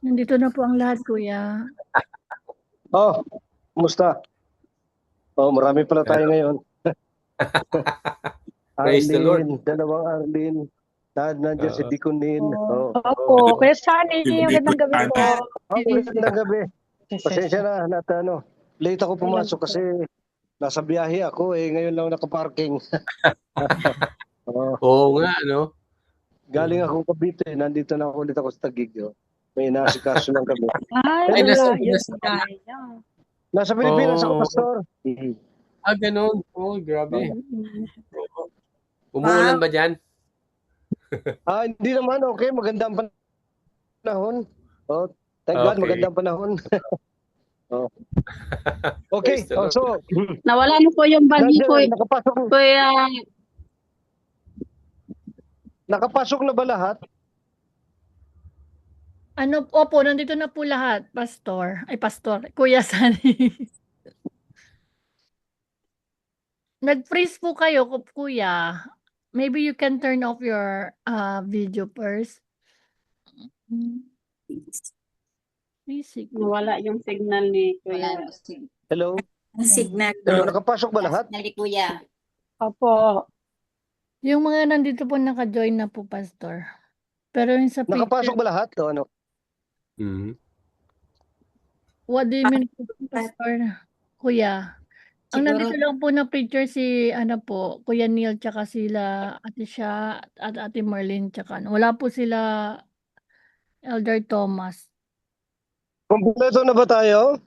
Nandito na po ang lahat, Kuya. Oh, kumusta? Oh, marami pala tayo ngayon. Praise the Lord. Arlene, dalawang Arlene. Nandiyan si Dikunin. Oh. Opo, Kuya Sunny, magandang gabi po. Magandang gabi. Pasensya na late ako pumasok kasi nasa biyahe ako ngayon lang nakaparking. Oo nga, no? Galing ako Cavite, nandito na ulit ako sa Taguig. May nasikaso lang kami. Ay, nasa Diyos Nasa Pilipinas ako, Oh. Pastor. Ganun. Oh, grabe. Umuulan ba dyan? Hindi naman, okay. Magandang panahon. Oh, thank God, Okay. magandang panahon. Okay, Praise the Lord. so, Nawala na po yung bagi ko. Kuya, nakapasok na ba lahat? Opo, nandito na po lahat, Pastor. Kuya Sunny. Nag-freeze po kayo, Kuya. Maybe you can turn off your video first. nawala yung signal ni Kuya. Hello? Ang signal. Nakapasok ba lahat? Signal ni Kuya. Opo. Yung mga nandito po naka-join na po, Pastor. Pero yung sa Nakapasok ba lahat? O ano? Mhm. what do you mean, Pastor? Kuya. Ang Siguro- nandito lang po na picture si Kuya Neil tsaka sila Ate Sha at Ate Marlene tsaka wala po sila Elder Thomas. Kompleto na ba tayo?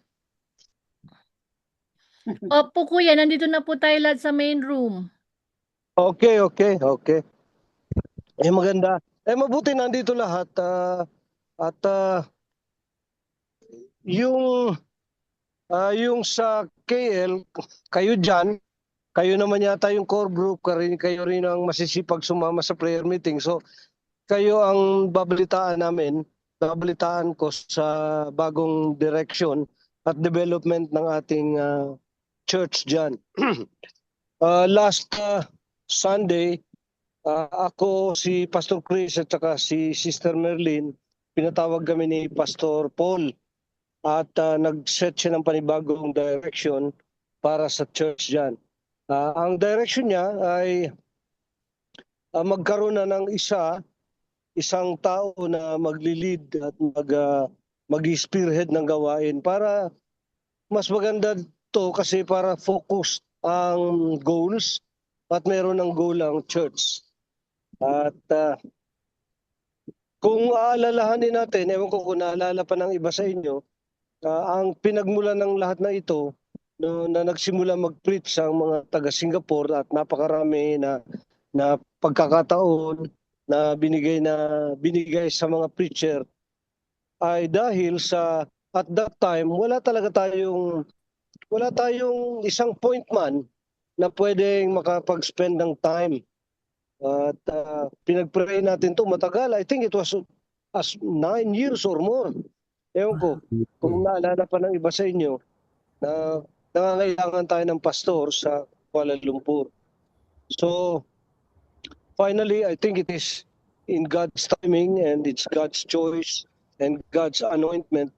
Opo, Kuya, nandito na po tayo lahat sa main room. Okay. Maganda. Mabuti nandito lahat. At yung sa KL, kayo dyan, kayo naman yata yung core group, kayo rin ang masisipag sumama sa prayer meeting. So, kayo ang babalitaan ko sa bagong direction at development ng ating church dyan. Last Sunday, ako, si Pastor Chris at saka si Sister Merlin, pinatawag kami ni Pastor Paul at nag-set siya ng panibagong direction para sa church dyan. Ang direction niya ay magkaroon na ng isang tao na magli-lead at mag-spearhead ng gawain para mas maganda to kasi para focused ang goals at meron ng goal ang church. At kung aalalahanin natin, ewan ko kung naalala pa ng iba sa inyo, ang pinagmulan ng lahat na ito na nagsimula mag-preach ang mga taga Singapore at napakarami na pagkakataon na binigay sa mga preacher ay dahil sa at that time wala tayong isang point man na pwedeng makapag-spend ng time. At pinag-pray natin to matagal. I think it was as 9 years or more. Ewan ko, kung naalala pa ng iba sa inyo na nangangailangan tayo ng pastor sa Kuala Lumpur. So, finally, I think it is in God's timing and it's God's choice and God's anointment.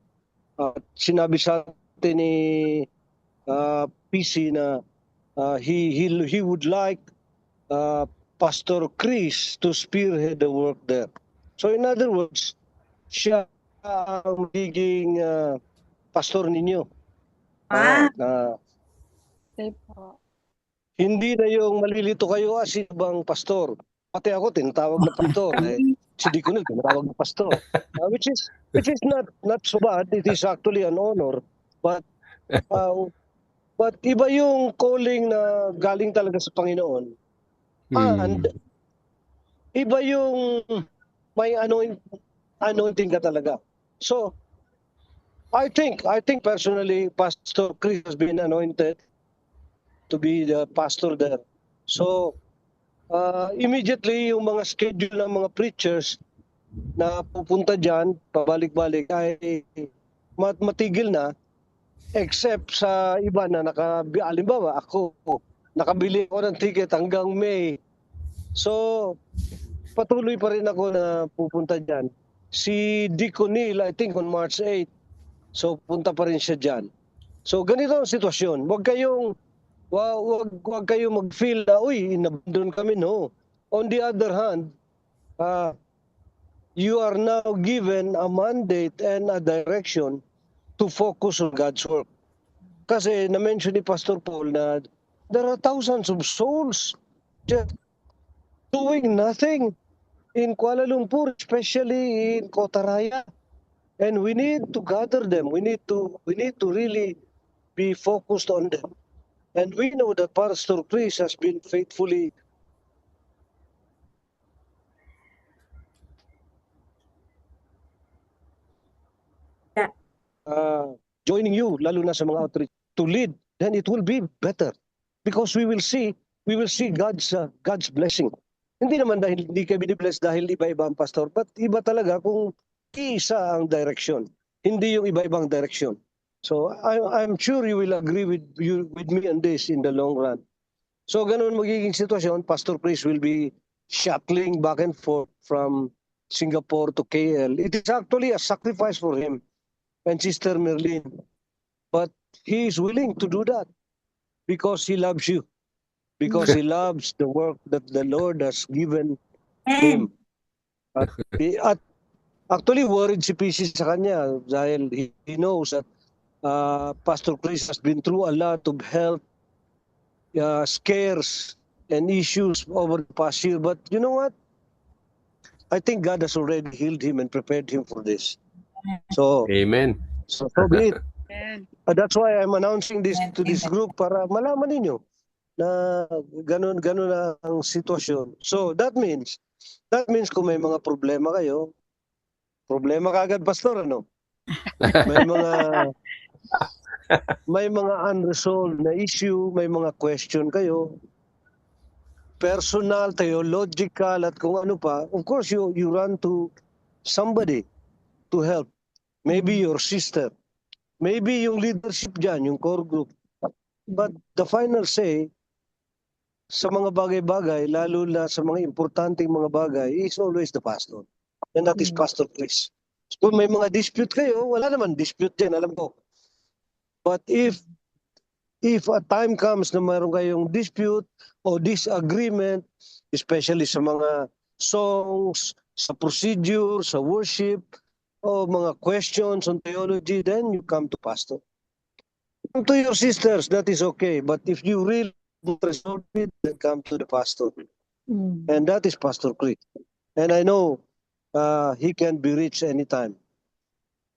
Sinabi sa atin ni PC na he would like Pastor Chris to spearhead the work there. So in other words, siya ang magiging pastor ninyo. Hindi na yung malilito kayo sino bang pastor. Pati ako tinatawag na pastor. Si Diconel tinatawag na pastor. Which is not so bad. It is actually an honor. But iba yung calling na galing talaga sa Panginoon. And iba yung may anointing ka talaga. So, I think personally, Pastor Chris has been anointed to be the pastor there. So, immediately yung mga schedule ng mga preachers na pupunta dyan, pabalik-balik, ay matigil na, except sa iba na halimbawa ako, nakabili ako ng ticket hanggang May. So, patuloy pa rin ako na pupunta dyan. Si Deacon Neil, I think on March 8, so punta pa rin siya dyan. So ganito ang sitwasyon. Wag kayong mag-feel na, uy, inabandon kami. No. On the other hand, you are now given a mandate and a direction to focus on God's work. Kasi na-mention ni Pastor Paul na there are thousands of souls just doing nothing in Kuala Lumpur, especially in Kotaraya. And we need to gather them. We need to really be focused on them. And we know that Pastor Chris has been faithfully joining you, lalo na sa mga outreach, to lead, then it will be better. Because we will see God's blessing. Hindi naman dahil hindi kayo binibless dahil iba-iba ang pastor, but iba talaga kung iisa ang direction, hindi yung iba-ibang direction. So I'm sure you will agree with me on this in the long run. So ganun magiging sitwasyon, Pastor Chris will be shuttling back and forth from Singapore to KL. It is actually a sacrifice for him and Sister Merlin. But he is willing to do that because he loves you. Because he loves the work that the Lord has given him. At actually worried si PC sa kanya dahil he knows that Pastor Chris has been through a lot of health scares and issues over the past year. But you know what? I think God has already healed him and prepared him for this. So, Amen. so be it. That's why I'm announcing this to this group para malaman ninyo na ganun na ang sitwasyon. So that means kung may mga problema kayo, problema kagad pastor ano? May mga unresolved na issue, may mga question kayo, personal, theological at kung ano pa. Of course you run to somebody to help. Maybe your sister. Maybe yung leadership dyan, yung core group. But the final say sa mga bagay-bagay, lalo na sa mga importanteng mga bagay, is always the pastor. And that is Pastor Chris. So, kung may mga dispute kayo, wala naman dispute dyan, alam ko. But if a time comes na mayroon kayong dispute o disagreement, especially sa mga songs, sa procedure, sa worship, o mga questions on theology, then you come to pastor. Come to your sisters, that is okay. But if you really resolve it, then come to the pastor. And that is Pastor Chris. And I know he can be reached anytime.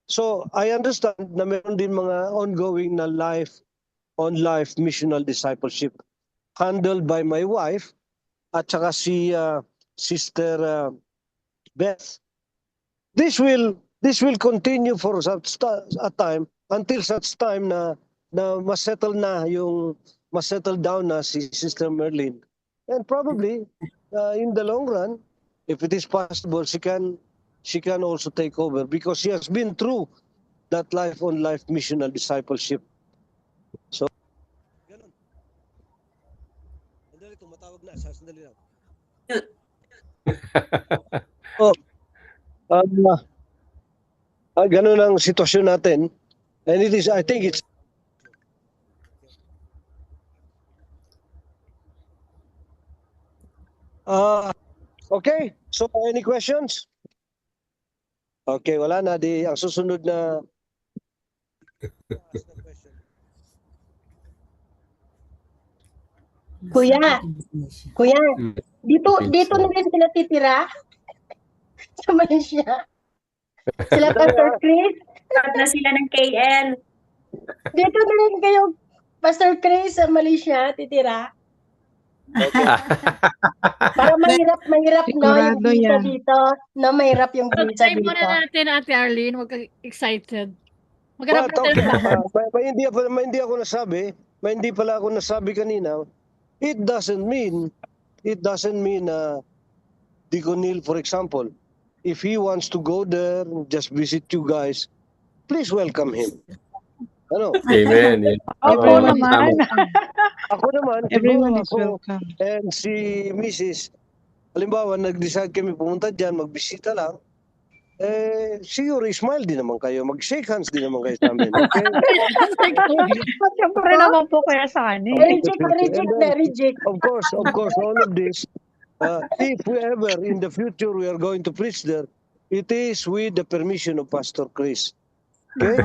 So I understand na meron din mga ongoing na on-life missional discipleship handled by my wife at saka si Sister Beth. This will continue for such a time until such time na masettle down na si Sister Merlin. And probably in the long run, if it is possible, she can also take over because she has been through that life-on-life missional discipleship. So, ganun. Sandali, tumatawag na. Sandali lang. Ganun ang sitwasyon natin. And it is, I think it's okay. So, any questions? Okay, wala na. Ang susunod na Kuya, dito na rin sila titira sa Malaysia. Sila Pastor Chris. Na sila ng KL. Dito na rin kayo, Pastor Chris, sa Malaysia, titira. Para mahirap no, yung visa dito. No, mahirap yung visa Try dito. muna natin, Ate Arlene. Huwag kang excited. But okay, hindi pala ako nasabi kanina. It doesn't mean Deacon Neil, for example, if he wants to go there, just visit you guys, please welcome him. Ano? Amen. Yeah. Opo naman. Ako naman, Everyone is ako welcome. and si Mrs. halimbawa, nag-decide kami pumunta dyan, magbisita lang, siguro, smile din naman kayo. Mag-shake hands din naman kayo sa amin. Okay? Siyempre naman po kaya sa akin. Reject na, reject And na, then, reject. of course, all of this, if we ever in the future we are going to preach there, it is with the permission of Pastor Chris. Okay?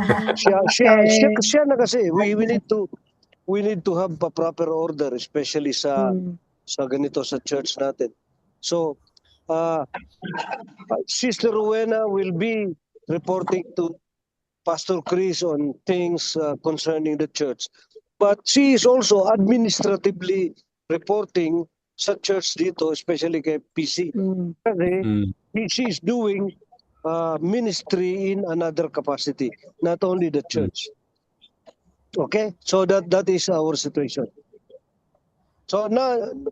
Siya na kasi. We need to have a proper order, especially sa ganito sa church natin. So, Sister Rowena will be reporting to Pastor Chris on things concerning the church. But she is also administratively reporting sa church dito, especially kay PC. Kasi she is doing ministry in another capacity, not only the church. Okay? So that is our situation. So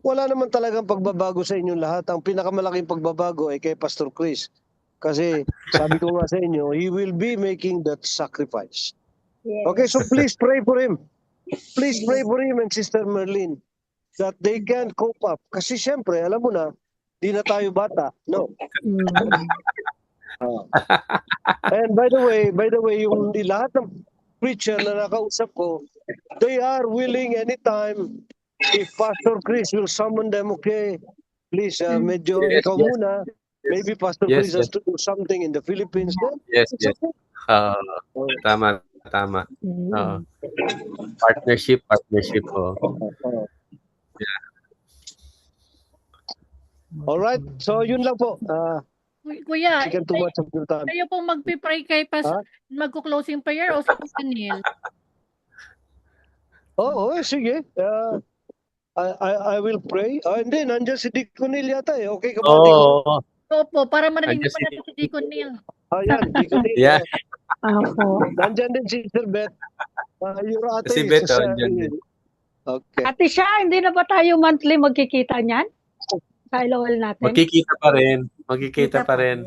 wala naman talagang pagbabago sa inyong lahat. Ang pinakamalaking pagbabago ay kay Pastor Chris. Kasi sabi ko nga sa inyo, he will be making that sacrifice. Yes. Okay, so please pray for him. Please pray for him and Sister Merlin that they can cope up. Kasi siyempre, alam mo na, di na tayo bata. No. And by the way, yung lahat ng preacher na nakausap ko, they are willing anytime if Pastor Chris will summon them, okay, please, medyo Yes, ikaw yes. muna. Maybe Pastor Yes, Chris has to do something in the Philippines. Then, Yes, it's yes. okay. Tama. Partnership. Oh. All right. So, yun lang po. Kuya, Taken too much of your time. kayo pong magpipray kay magko-closing prayer o sa Neil? Oo, sige. I will pray. Hindi, nandiyan si Deacon Neil yata eh. Okay ka ba, Deacon? Opo, para marinig Nandiyan naman natin si Deacon Neil. Yan, Deacon Neil. Yeah. Opo. Nandiyan din si Sir Beth. Yung ate. Si Beth, nandiyan din. Okay. Ate siya, hindi na ba tayo monthly magkikita niyan? Sa LOL natin? Magkikita pa rin. Kita pa rin.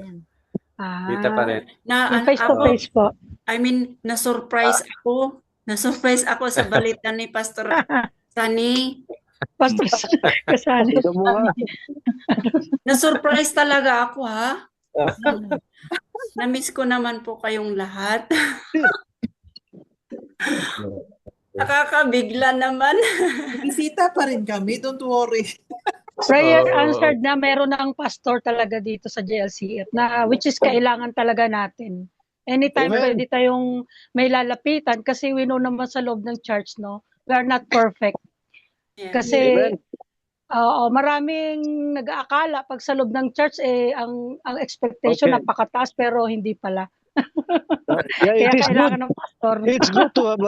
Na, Face to face po. I mean, na-surprise ako. Na-surprise ako sa balita ni Pastor Sunny. Pastor Kasali. Ito mo nga. Na-surprise talaga ako, ha? Na-miss ko naman po kayong lahat. Nakakabigla naman. Bisita pa rin kami, don't worry. Prayer answered na, meron ng pastor talaga dito sa JLCF na which is kailangan talaga natin. Anytime Amen. pwede tayong may lalapitan kasi we know naman sa loob ng church, no? We are not perfect. Yeah. Kasi Amen. maraming nag-aakala pag sa loob ng church ang expectation Okay. napakataas pero hindi pala. Yeah, Kaya it is good. kailangan ng pastor. It's good to have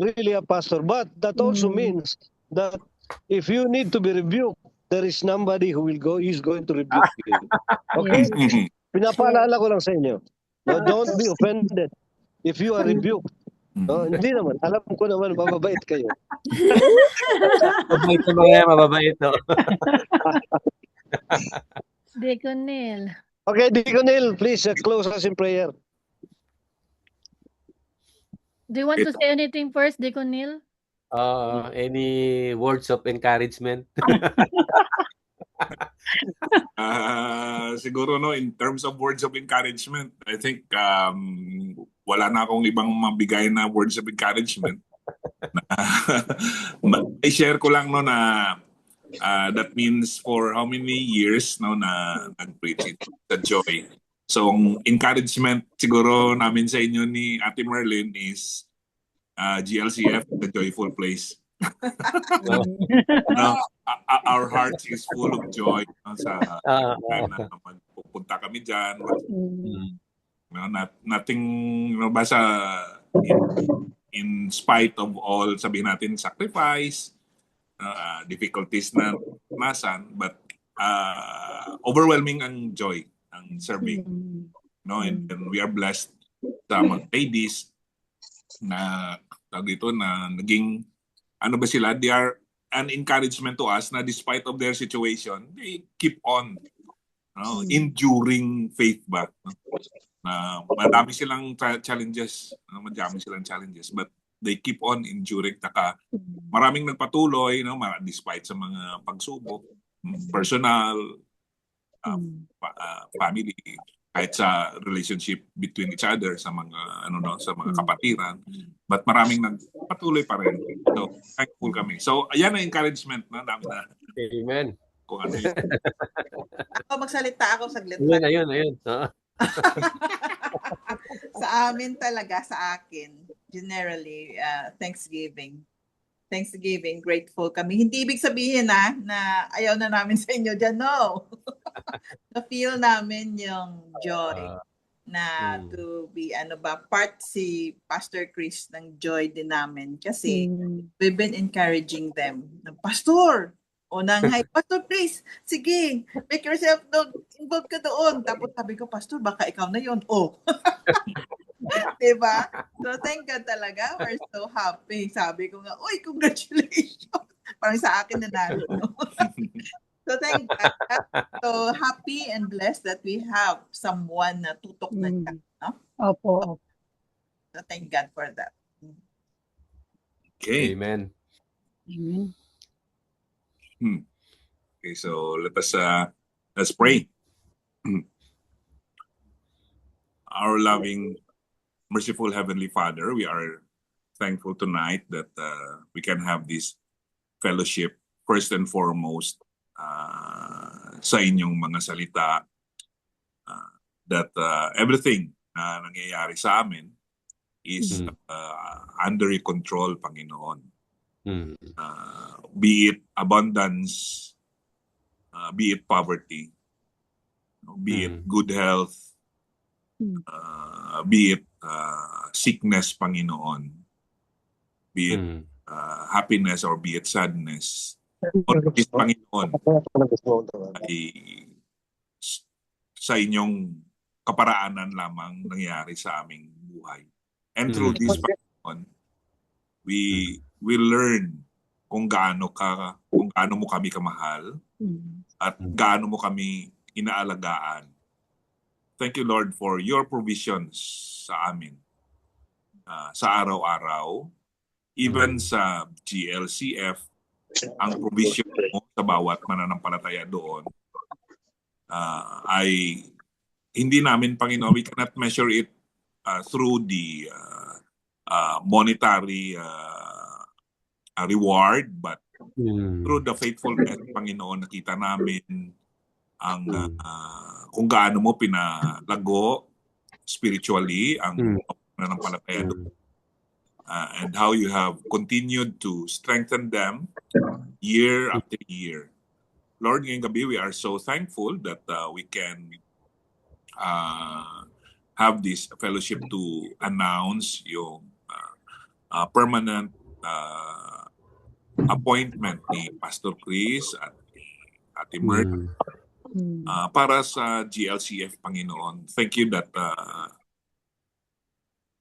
really a pastor, but that also means that if you need to be rebuked, there is somebody who will go, he's going to rebuke you. Okay? Pinapaalala ko lang sa inyo. No, don't be offended if you are rebuked. No, hindi naman. Alam ko naman, mababait kayo. Mababait. No? Deacon Neil. Okay, Deacon Neil, please close us in prayer. Do you want to say anything first, Deacon Neil? Any words of encouragement? Siguro no, in terms of words of encouragement, I think wala na akong ibang mabigay na words of encouragement. I-share ko lang no na that means for how many years no na nag-preach sa Joy. So ang encouragement siguro namin sa inyo ni Ate Merlin is GLCF, the joyful place. No, our hearts is full of joy sa time na pupunta kami dyan. No, nothing basta in spite of all, sabihin natin, sacrifice, difficulties na nasan, but overwhelming ang joy ang serving. No, and we are blessed sa mga ladies na dito na naging ano ba sila, they are an encouragement to us na despite of their situation, they keep on enduring faith ba. Madami silang challenges, but they keep on enduring. Maraming nagpatuloy, despite sa mga pagsubok, personal, family, kahit sa relationship between each other sa mga sa mga kapatiran, but maraming nagpatuloy pa rin. So thankful kami. So ayan ang encouragement na namin na Amen. kung ano yun. Ako, magsalita ako saglit Ayun, lang. ayun, ayun. Sa amin talaga, sa akin, generally, Thanksgiving. Thanksgiving, grateful kami. Hindi ibig sabihin na ayaw na namin sa inyo dyan, no. Na-feel namin yung joy na to be, part si Pastor Chris ng joy din namin. Kasi we've been encouraging them. Pastor, hi, Pastor Chris, sige, make yourself involved ka doon. Tapos sabi ko, Pastor, baka ikaw na yun. Diba? So, thank God talaga. We're so happy. Sabi ko nga, uy, congratulations. Parang sa akin nanalo. No? So, thank God. So, happy and blessed that we have someone na tutok na siya. No? Opo. So, thank God for that. Okay. Amen. Amen. Okay, so let's pray. Our loving, merciful Heavenly Father, we are thankful tonight that we can have this fellowship first and foremost sa inyong mga salita, that everything na nangyayari sa amin is under your control, Panginoon. Be it abundance, be it poverty, be it good health, be it sickness, Panginoon, be it happiness or be it sadness, all of this, Panginoon, ay sa inyong kaparaanan lamang nangyari sa aming buhay. And through this, Panginoon, we learn kung gaano mo kami kamahal at gaano mo kami inaalagaan. Thank you, Lord, for your provisions sa amin sa araw-araw. Even sa GLCF, ang provision mo sa bawat mananampalataya doon ay hindi namin, Panginoon, we cannot measure it through the monetary reward, but through the faithfulness, Panginoon, nakita namin ang kung gaano mo pinalago spiritually ang pananampalataya doon. And how you have continued to strengthen them year after year. Lord, ngayong gabi, we are so thankful that we can have this fellowship to announce yung permanent appointment ni Pastor Chris at Ate Merlin para sa GLCF, Panginoon. Thank you that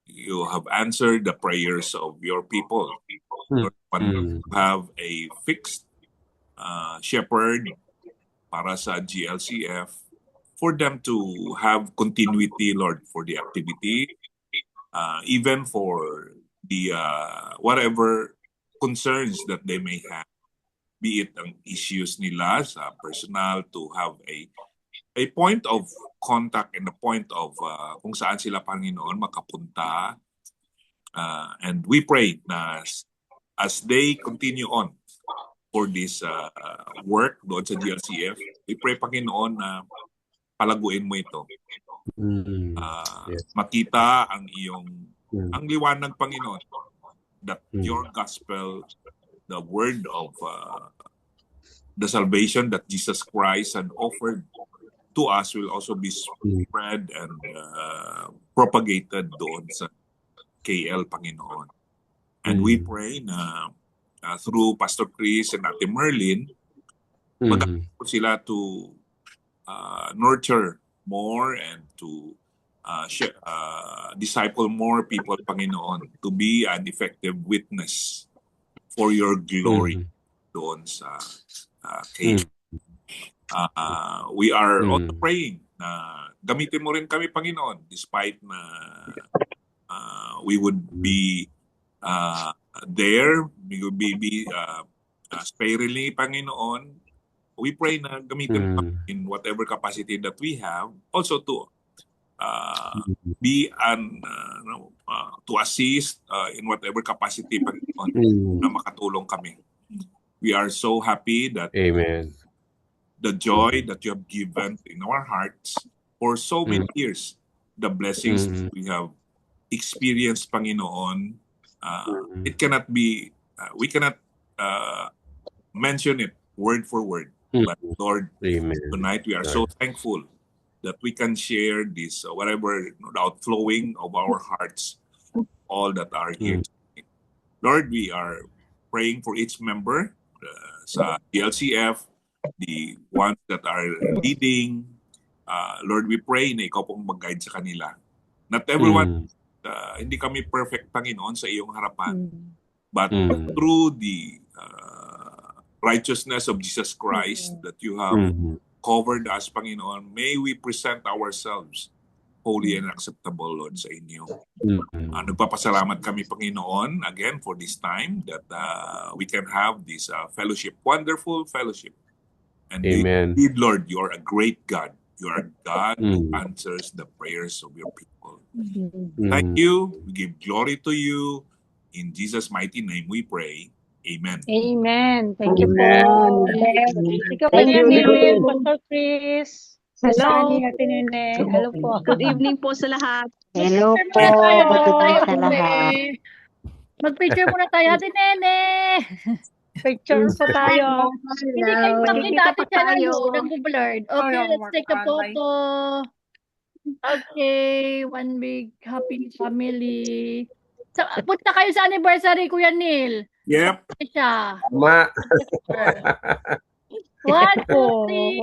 you have answered the prayers of your people. Lord, you have a fixed shepherd para sa GLCF for them to have continuity, Lord, for the activity, even for the whatever concerns that they may have, be it ang issues nila sa personal, to have a point of contact and a point of kung saan sila, Panginoon, makapunta. And we pray na as they continue on for this work doon sa GLCF, we pray, Panginoon, na palaguin mo ito. Makita ang ang liwanag, Panginoon, that your gospel, the word of the salvation that Jesus Christ had offered to us will also be spread and propagated doon sa KL, Panginoon. And we pray na through Pastor Chris and Ate Merlin, mag-aano sila to nurture more and to disciple more people, Panginoon, to be an effective witness for your glory doon sa KL. We are also praying na gamitin mo rin kami, Panginoon, despite na we would be there, we would be sparingly, Panginoon, we pray na gamitin in whatever capacity that we have, also to be to assist in whatever capacity, Panginoon, na makatulong kami. We are so happy that Amen. the joy that you have given in our hearts for so many years, the blessings that we have experienced, Panginoon, it cannot be, we cannot mention it word for word. But Lord, Amen. tonight we are so thankful that we can share this, whatever, the outflowing of our hearts, all that are here tonight. Lord, we are praying for each member sa DLCF, the ones that are leading. Lord, we pray na ikaw pong mag-guide sa kanila. Not everyone, hindi kami perfect, Panginoon, sa iyong harapan. But through the righteousness of Jesus Christ that you have covered us, Panginoon, may we present ourselves holy and acceptable, Lord, sa inyo. Nagpapasalamat kami, Panginoon, again for this time that we can have this fellowship, wonderful fellowship. And indeed, Lord, you are a great God. You are a God who answers the prayers of your people. Thank you. We give glory to you. In Jesus' mighty name we pray. Amen. Amen. Thank you po. Thank you. Neil, Pastor Chris. Hello. Sunny, Ate Nene. Hello po. Good evening po sa lahat. Hello po. Tayo, Good evening sa tayo, lahat. Mag-picture muna tayo, Ate Nene. Picture po tayo. Hindi kayo makita, Ate Channel mo. Nag-blurred. Okay, Oh, let's take a photo. Okay, one big happy family. Punta kayo sa anniversary, Kuya Neil. Yep. Siya. Ma. 1, 2, 3.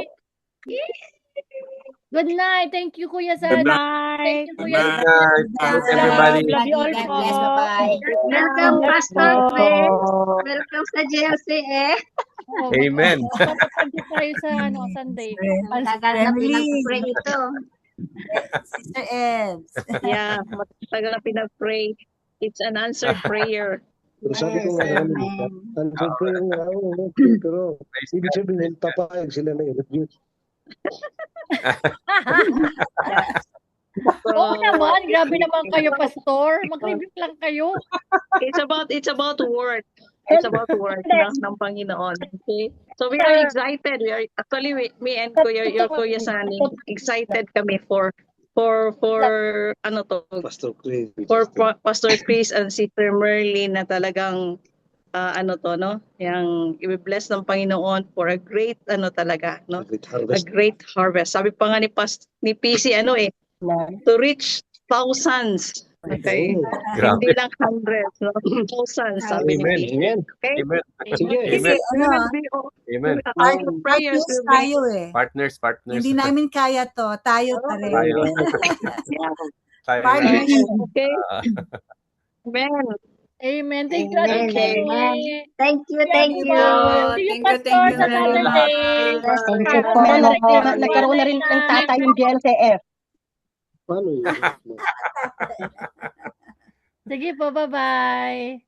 Good night. Thank you, Kuya Sana. Thank you, Good Kuya night. Thanks, everybody. Love you all God po. bless. Bye-bye. Welcome, Pastor Chris. Welcome sa JLCF. Oh, Amen. magpapagod tayo sa Sunday. Tagal na pinag-pray ito. Sister Ebs. Yeah, matagal na pinag-pray. It's an answered prayer. Pero sabi ko nga namin, answer prayer nga ako, pero ibig sabihin, papayag sila na i-refuse. Oo naman, grabe naman kayo, Pastor. Mag-review lang kayo. It's about work. It's about work ng Panginoon. Okay? So we are excited. We are actually me and Kuya Sani, excited kami for ano to, Pastor Chris. for Pastor Chris and Sister Merlin na talagang ano to, no? Yang i-bless ng Panginoon for a great ano talaga, no? A great harvest. Sabi pa nga ni PC ano to reach thousands. Okay. Hindi lang hundreds, no? Thousands, sabi ni PC. Amen. Okay? Amen. Sige. Amen. Amen. Prayers tayo eh. Partners. Hindi namin kaya to. Tayo pa rin. Tayo. Tayo. Partnership. Okay. Amen. Amen. Thank you, Ate Okay. Nene. Thank you. See you, Pastor, sa Saturday. Thank you po. Nagkaroon na rin ng tatay yung JLCF. Paano yun? Sige po, bye-bye.